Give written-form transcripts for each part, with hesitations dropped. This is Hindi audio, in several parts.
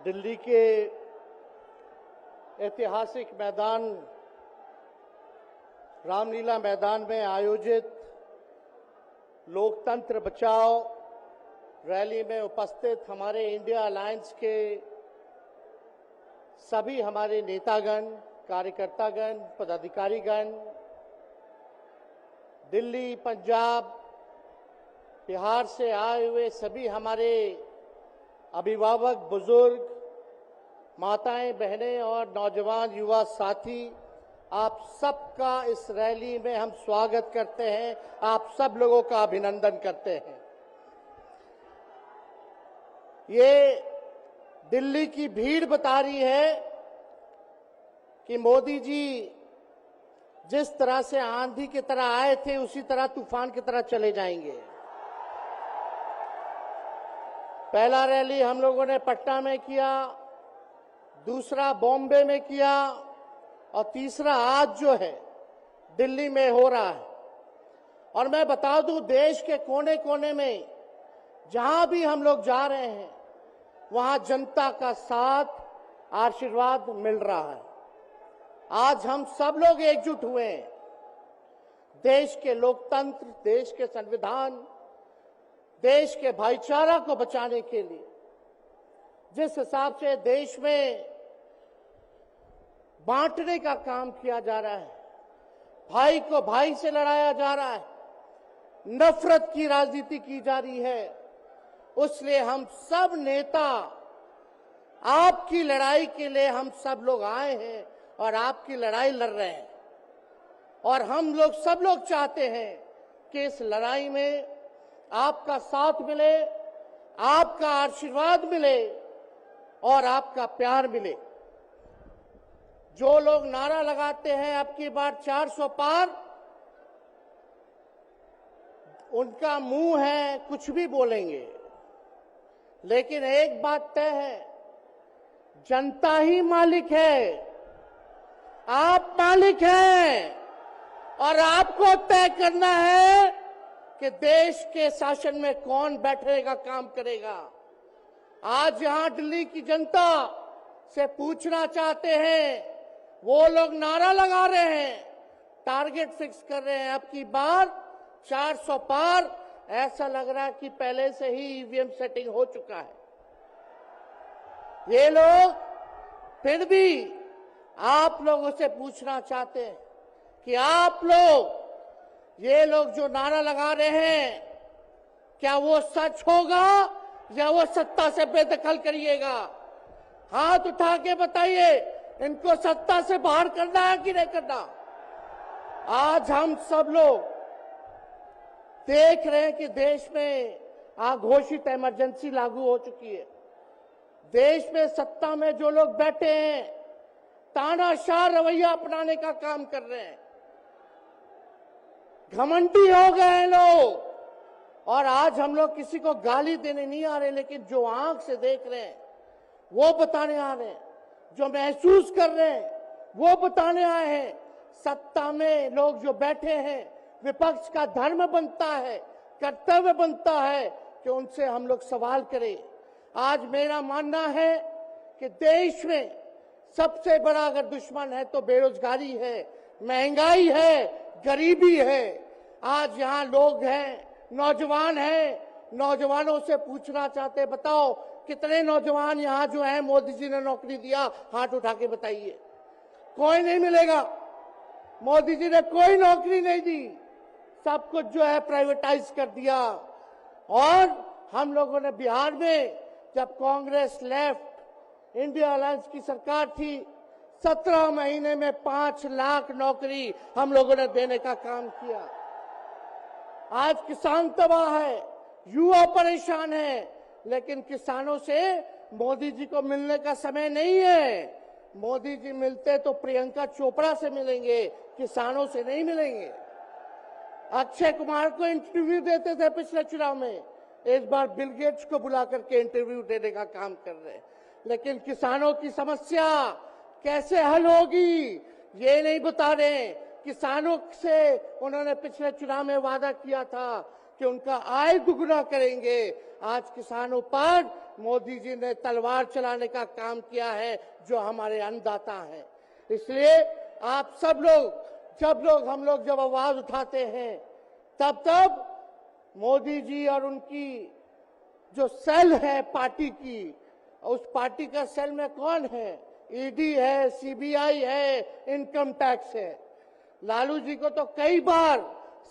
दिल्ली के ऐतिहासिक मैदान रामलीला मैदान में आयोजित लोकतंत्र बचाओ रैली में उपस्थित हमारे इंडिया अलायंस के सभी हमारे नेतागण, कार्यकर्तागण, पदाधिकारीगण, दिल्ली, पंजाब, बिहार से आए हुए सभी हमारे अभिभावक, बुजुर्ग, माताएं, बहनें और नौजवान युवा साथी, आप सबका इस रैली में हम स्वागत करते हैं। आप सब लोगों का अभिनंदन करते हैं। ये दिल्ली की भीड़ बता रही है कि मोदी जी जिस तरह से आंधी की तरह आए थे उसी तरह तूफान की तरह चले जाएंगे। पहला रैली हम लोगों ने पटना में किया, दूसरा बॉम्बे में किया और तीसरा आज जो है दिल्ली में हो रहा है। और मैं बता दूं, देश के कोने कोने में जहां भी हम लोग जा रहे हैं वहां जनता का साथ, आशीर्वाद मिल रहा है। आज हम सब लोग एकजुट हुए हैं देश के लोकतंत्र, देश के संविधान, देश के भाईचारा को बचाने के लिए। जिस हिसाब से देश में बांटने का काम किया जा रहा है, भाई को भाई से लड़ाया जा रहा है, नफरत की राजनीति की जा रही है, उसलिए हम सब नेता आपकी लड़ाई के लिए हम सब लोग आए हैं और आपकी लड़ाई लड़ रहे हैं। और हम लोग सब लोग चाहते हैं कि इस लड़ाई में आपका साथ मिले, आपका आशीर्वाद मिले और आपका प्यार मिले। जो लोग नारा लगाते हैं अब की बार 400 पार, उनका मुंह है, कुछ भी बोलेंगे, लेकिन एक बात तय है, जनता ही मालिक है, आप मालिक हैं और आपको तय करना है कि देश के शासन में कौन बैठने का काम करेगा। आज यहां दिल्ली की जनता से पूछना चाहते हैं, वो लोग नारा लगा रहे हैं, टारगेट फिक्स कर रहे हैं, अब की बार 400 पार, ऐसा लग रहा है कि पहले से ही ईवीएम सेटिंग हो चुका है। ये लोग फिर भी आप लोगों से पूछना चाहते हैं कि आप लोग, ये लोग जो नारा लगा रहे हैं, क्या वो सच होगा या वो सत्ता से बेदखल करिएगा? हाथ उठा के बताइए, इनको सत्ता से बाहर करना है कि नहीं करना? आज हम सब लोग देख रहे हैं कि देश में अघोषित इमरजेंसी लागू हो चुकी है। देश में सत्ता में जो लोग बैठे हैं तानाशाह रवैया अपनाने का काम कर रहे हैं, घमंडी हो गए हैं लोग। और आज हम लोग किसी को गाली देने नहीं आ रहे, लेकिन जो आंख से देख रहे हैं वो बताने आ रहे हैं, जो महसूस कर रहे हैं वो बताने आए हैं। सत्ता में लोग जो बैठे हैं, विपक्ष का धर्म बनता है, कर्तव्य बनता है कि उनसे हम लोग सवाल करें। आज मेरा मानना है कि देश में सबसे बड़ा अगर दुश्मन है तो बेरोजगारी है, महंगाई है, गरीबी है। आज यहाँ लोग हैं, नौजवान हैं, नौजवानों से पूछना चाहते, बताओ कितने नौजवान यहाँ जो हैं मोदी जी ने नौकरी दिया? हाथ उठा के बताइए। कोई नहीं मिलेगा। मोदी जी ने कोई नौकरी नहीं दी, सब कुछ जो है प्राइवेटाइज कर दिया। और हम लोगों ने बिहार में जब कांग्रेस लेफ्ट, इंडिया अलायंस की सरकार थी, 17 महीने में 5 लाख नौकरी हम लोगों ने देने का काम किया। आज किसान तबाह है, युवा परेशान है, लेकिन किसानों से मोदी जी को मिलने का समय नहीं है। मोदी जी मिलते तो प्रियंका चोपड़ा से मिलेंगे, किसानों से नहीं मिलेंगे। अक्षय कुमार को इंटरव्यू देते थे पिछले चुनाव में, इस बार बिल गेट्स को बुला करके इंटरव्यू देने का काम कर रहे हैं। लेकिन किसानों की समस्या कैसे हल होगी ये नहीं बता रहे। किसानों से उन्होंने पिछले चुनाव में वादा किया था कि उनका आय दुगना करेंगे। आज किसानों पर मोदी जी ने तलवार चलाने का काम किया है, जो हमारे अन्नदाता हैं। इसलिए आप सब लोग जब आवाज उठाते हैं, तब मोदी जी और उनकी जो सेल है पार्टी की, उस पार्टी का सेल में कौन है? ईडी है, सीबीआई है, इनकम टैक्स है। लालू जी को तो कई बार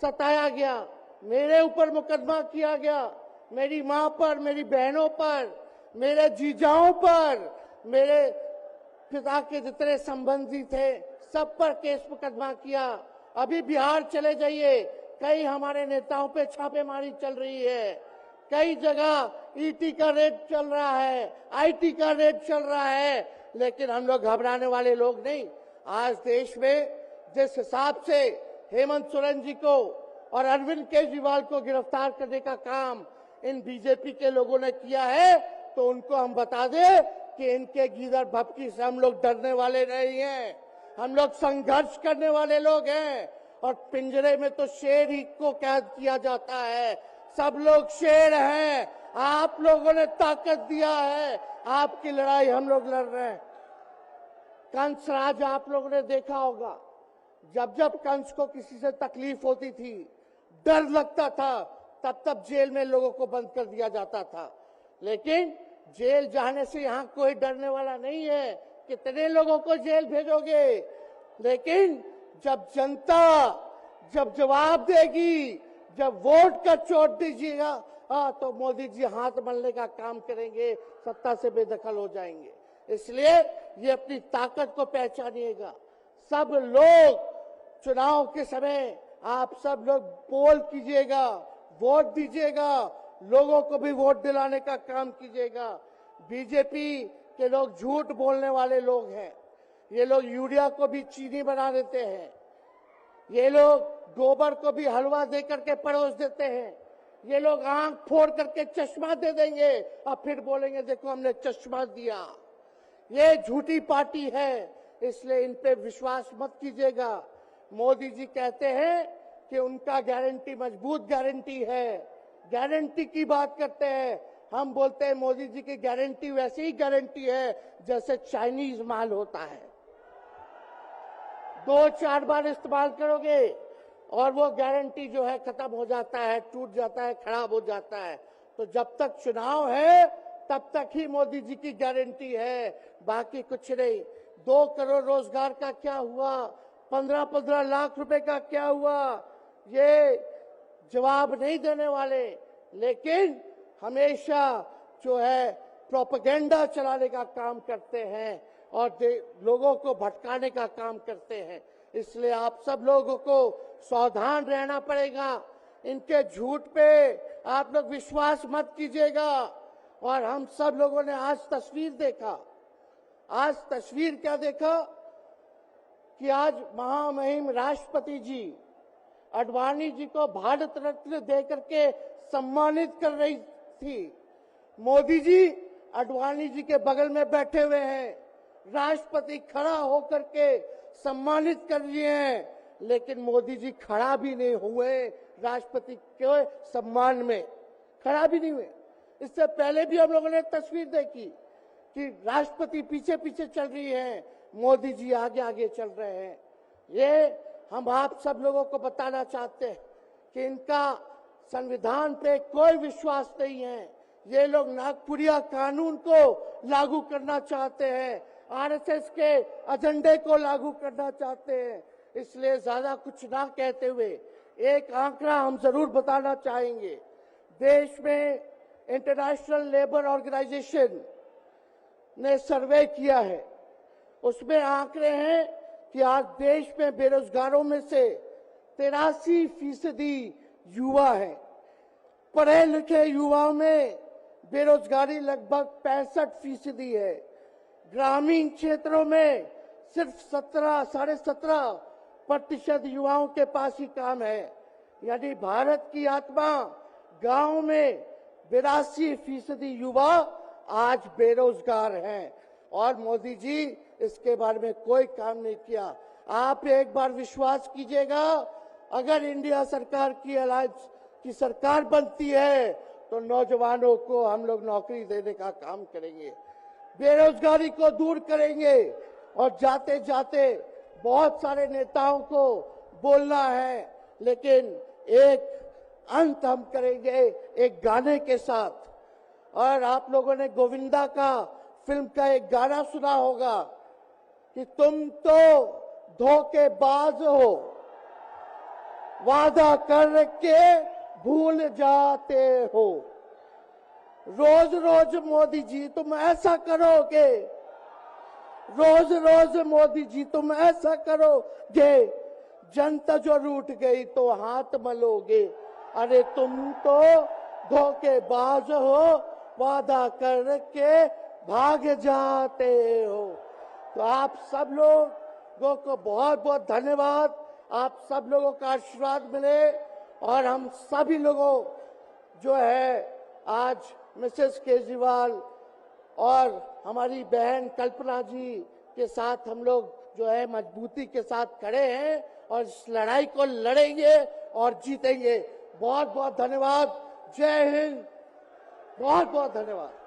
सताया गया, मेरे ऊपर मुकदमा किया गया, मेरी मां पर, मेरी बहनों पर, मेरे जीजाओं पर, मेरे पिता के जितने संबंधी थे सब पर केस मुकदमा किया। अभी बिहार चले जाइए, कई हमारे नेताओं पे छापेमारी चल रही है, कई जगह ईटी का रेड चल रहा है, आईटी का रेड चल रहा है, लेकिन हम लोग घबराने वाले लोग नहीं। आज देश में जिस हिसाब से हेमंत सोरेन जी को और अरविंद केजरीवाल को गिरफ्तार करने का काम इन बीजेपी के लोगों ने किया है, तो उनको हम बता दें कि इनके गीदड़ भपकी से हम लोग डरने वाले नहीं हैं। हम लोग संघर्ष करने वाले लोग हैं, और पिंजरे में तो शेर ही को कैद किया जाता है। सब लोग शेर हैं, आप लोगों ने ताकत दिया है, आपकी लड़ाई हम लोग लड़ रहे हैं। कंस राज आप लोगों ने देखा होगा, जब कंस को किसी से तकलीफ होती थी, डर लगता था, तब जेल में लोगों को बंद कर दिया जाता था। लेकिन जेल जाने से यहाँ कोई डरने वाला नहीं है। कितने लोगों को जेल भेजोगे? लेकिन जब जनता जब जवाब देगी, जब वोट का चोट दीजिएगा, तो मोदी जी हाथ मलने का काम करेंगे, सत्ता से बेदखल हो जाएंगे। इसलिए ये अपनी ताकत को पहचानिएगा। सब लोग चुनाव के समय आप सब लोग पोल कीजिएगा, वोट दीजिएगा, लोगों को भी वोट दिलाने का काम कीजिएगा। बीजेपी के लोग झूठ बोलने वाले लोग हैं। ये लोग यूरिया को भी चीनी बना देते हैं, ये लोग गोबर को भी हलवा दे करके परोस देते हैं, ये लोग आंख फोड़ करके चश्मा दे देंगे और फिर बोलेंगे देखो हमने चश्मा दिया। ये झूठी पार्टी है, इसलिए इन पे विश्वास मत कीजिएगा। मोदी जी कहते हैं कि उनका गारंटी मजबूत गारंटी है, गारंटी की बात करते हैं। हम बोलते हैं मोदी जी की गारंटी वैसी ही गारंटी है जैसे चाइनीज माल होता है, 2-4 बार इस्तेमाल करोगे और वो गारंटी जो है खत्म हो जाता है, टूट जाता है, खराब हो जाता है। तो जब तक चुनाव है तब तक ही मोदी जी की गारंटी है, बाकी कुछ नहीं। 2 करोड़ रोजगार का क्या हुआ, 15-15 लाख रुपए का क्या हुआ, ये जवाब नहीं देने वाले, लेकिन हमेशा जो है प्रोपेगेंडा चलाने का काम करते हैं और लोगों को भटकाने का काम करते हैं। इसलिए आप सब लोगों को सावधान रहना पड़ेगा। इनके झूठ पे आप लोग विश्वास मत कीजिएगा। और हम सब लोगों ने आज तस्वीर देखा, आज तस्वीर क्या देखा कि आज महामहिम राष्ट्रपति जी अडवाणी जी को भारत रत्न देकर के सम्मानित कर रही थी। मोदी जी अडवाणी जी के बगल में बैठे हुए हैं, राष्ट्रपति खड़ा होकर के सम्मानित कर रहे हैं, लेकिन मोदी जी खड़ा भी नहीं हुए राष्ट्रपति के सम्मान में, खड़ा भी नहीं हुए। इससे पहले भी हम लोगों ने तस्वीर देखी कि राष्ट्रपति पीछे पीछे चल रही है, मोदी जी आगे आगे चल रहे हैं। ये हम आप सब लोगों को बताना चाहते हैं कि इनका संविधान पे कोई विश्वास नहीं है। ये लोग नागपुरिया कानून को लागू करना चाहते हैं, आरएसएस के एजेंडे को लागू करना चाहते हैं। इसलिए ज्यादा कुछ ना कहते हुए एक आंकड़ा हम जरूर बताना चाहेंगे। देश में इंटरनेशनल लेबर ऑर्गेनाइजेशन ने सर्वे किया है, उसमें आंकड़े हैं कि आज देश में बेरोजगारों में से 83% युवा है। पढ़े लिखे युवाओं में बेरोजगारी लगभग 65% है। ग्रामीण क्षेत्रों में सिर्फ 17.5% युवाओं के पास ही काम है। यानी भारत की आत्मा गांव में 82% युवा आज बेरोजगार हैं और मोदी जी इसके बारे में कोई काम नहीं किया। आप एक बार विश्वास कीजिएगा, अगर इंडिया सरकार की अलायंस की सरकार बनती है तो नौजवानों को हम लोग नौकरी देने का काम करेंगे, बेरोजगारी को दूर करेंगे। और जाते जाते बहुत सारे नेताओं को बोलना है, लेकिन एक अंत हम करेंगे एक गाने के साथ। और आप लोगों ने गोविंदा का फिल्म का एक गाना सुना होगा कि तुम तो धोखेबाज हो, वादा करके भूल जाते हो। रोज रोज मोदी जी तुम ऐसा करोगे, रोज रोज मोदी जी तुम ऐसा करोगे, जनता जो रूठ गई तो हाथ मलोगे। अरे तुम तो धोखेबाज हो, वादा करके भाग जाते हो। तो आप सब लोगों को बहुत बहुत धन्यवाद। आप सब लोगों का आशीर्वाद मिले और हम सभी लोगों जो है आज मिसेस केजरीवाल और हमारी बहन कल्पना जी के साथ हम लोग जो है मजबूती के साथ खड़े हैं और इस लड़ाई को लड़ेंगे और जीतेंगे। बहुत बहुत धन्यवाद। जय हिंद। बहुत बहुत धन्यवाद।